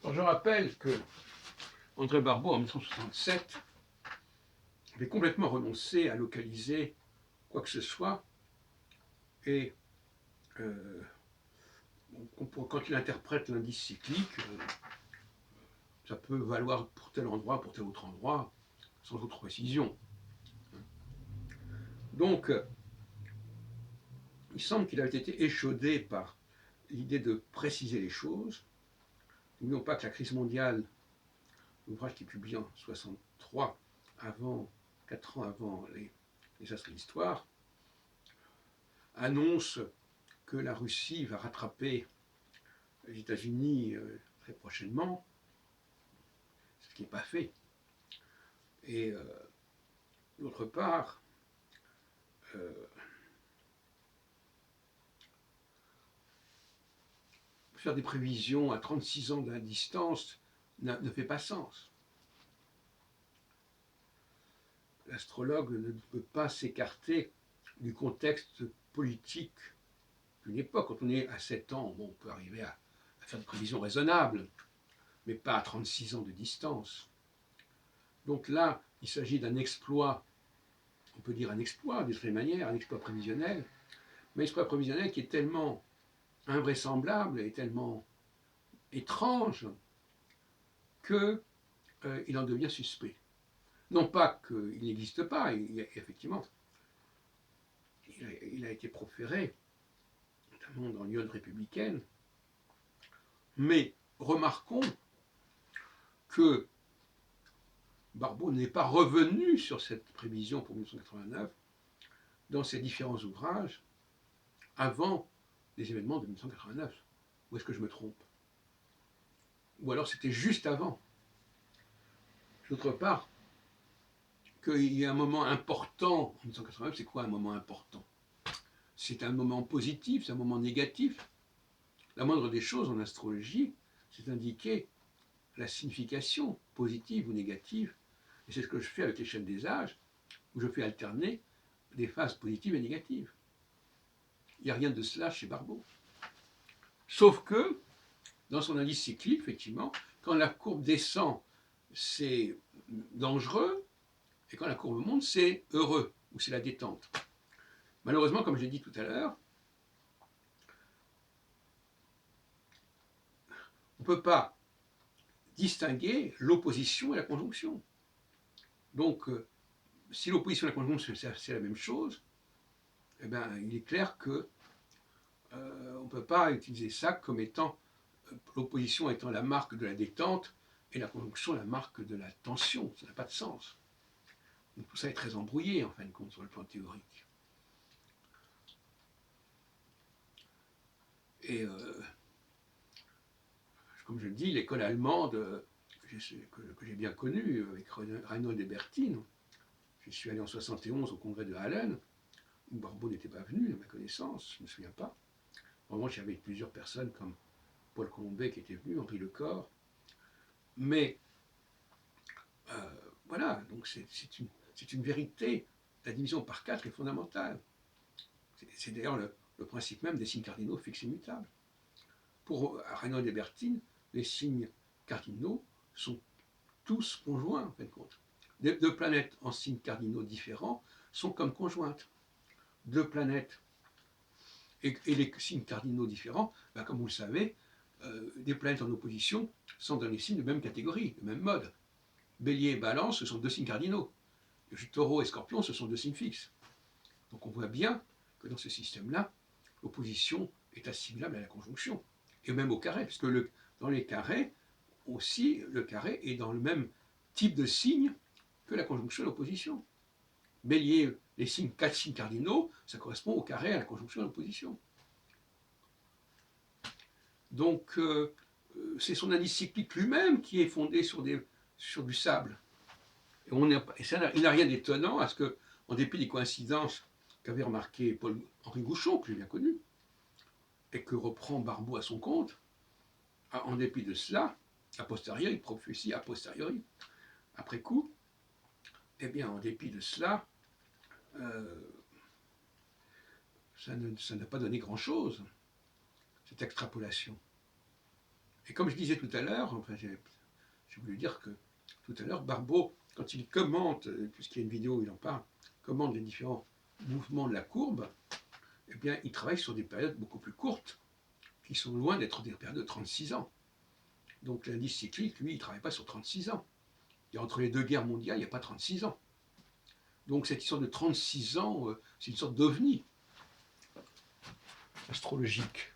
Alors, je rappelle que André Barbeau, en 1967, avait complètement renoncé à localiser quoi que ce soit, et quand il interprète l'indice cyclique, ça peut valoir pour tel endroit, pour tel autre endroit, sans autre précision. Donc, il semble qu'il avait été échaudé par l'idée de préciser les choses. N'oublions pas que la crise mondiale, l'ouvrage qui est publié en 63, 4 ans avant les astres de l'histoire, annonce que la Russie va rattraper les États-Unis très prochainement, ce qui n'est pas fait. Et d'autre part, faire des prévisions à 36 ans de la distance ne fait pas sens. L'astrologue ne peut pas s'écarter du contexte politique d'une époque. Quand on est à 7 ans, bon, on peut arriver à faire des prévisions raisonnables, mais pas à 36 ans de distance. Donc là, il s'agit d'un exploit, on peut dire un exploit d'une certaine manière, un exploit prévisionnel, mais un exploit prévisionnel qui est tellement invraisemblable et tellement étrange qu'il en devient suspect. Non pas qu'il n'existe pas, effectivement, il a été proféré, notamment dans l'Union républicaine, mais remarquons que Barbeau n'est pas revenu sur cette prévision pour 1989 dans ses différents ouvrages avant les événements de 1989. Ou est-ce que je me trompe? Ou alors c'était juste avant. D'autre part, qu'il y a un moment important en 1989, c'est quoi un moment important? C'est un moment positif, c'est un moment négatif. La moindre des choses en astrologie, c'est indiquer la signification positive ou négative. Et c'est ce que je fais avec l'échelle des âges, où je fais alterner des phases positives et négatives. Il n'y a rien de cela chez Barbeau. Sauf que, dans son indice cyclique, effectivement, quand la courbe descend, c'est dangereux, et quand la courbe monte, c'est heureux, ou c'est la détente. Malheureusement, comme je l'ai dit tout à l'heure, on ne peut pas distinguer l'opposition et la conjonction. Donc, si l'opposition et la conjonction, c'est la même chose, eh bien, il est clair que on ne peut pas utiliser ça comme étant l'opposition étant la marque de la détente et la conjonction la marque de la tension. Ça n'a pas de sens. Donc, tout ça est très embrouillé, en fin de compte, sur le plan théorique. Et comme je le dis, l'école allemande, que j'ai bien connue, avec Reinhold Ebertin, je suis allé en 71 au congrès de Halle, où Barbeau n'était pas venu, à ma connaissance, je ne me souviens pas. En revanche, il y avait plusieurs personnes comme Paul Colombet qui était venu, Henri Lecor. Mais voilà, donc c'est une vérité. La division par 4 est fondamentale. C'est d'ailleurs le principe même des signes cardinaux fixes et mutables. Pour Reinhold Ebertin, les signes cardinaux sont tous conjoints, en fin de compte. Deux planètes en signes cardinaux différents sont comme conjointes. Deux planètes et les signes cardinaux différents, ben comme vous le savez, des planètes en opposition sont dans les signes de même catégorie, de même mode. Bélier et Balance, ce sont deux signes cardinaux. Taureau et Scorpion, ce sont deux signes fixes. Donc on voit bien que dans ce système-là, l'opposition est assimilable à la conjonction, et même au carré, puisque dans les carrés, aussi, le carré est dans le même type de signe que la conjonction et l'opposition. Bélier, les signes, 4 signes cardinaux, ça correspond au carré, à la conjonction et à l'opposition. Donc, c'est son indice cyclique lui-même qui est fondé sur du sable. Et il n'a rien d'étonnant à ce que, en dépit des coïncidences qu'avait remarqué Paul-Henri Gouchon, que j'ai bien connu, et que reprend Barbeau à son compte, en dépit de cela, a posteriori, prophétie a posteriori, après coup, eh bien, en dépit de cela, ça n'a pas donné grand-chose, cette extrapolation. Et comme je disais tout à l'heure, enfin j'ai voulu dire que tout à l'heure, Barbeau, quand il commente, puisqu'il y a une vidéo où il en parle, commente les différents mouvements de la courbe, eh bien il travaille sur des périodes beaucoup plus courtes, qui sont loin d'être des périodes de 36 ans. Donc l'indice cyclique, lui, il ne travaille pas sur 36 ans. Et entre les deux guerres mondiales, il n'y a pas 36 ans. Donc cette histoire de 36 ans, c'est une sorte d'ovni astrologique.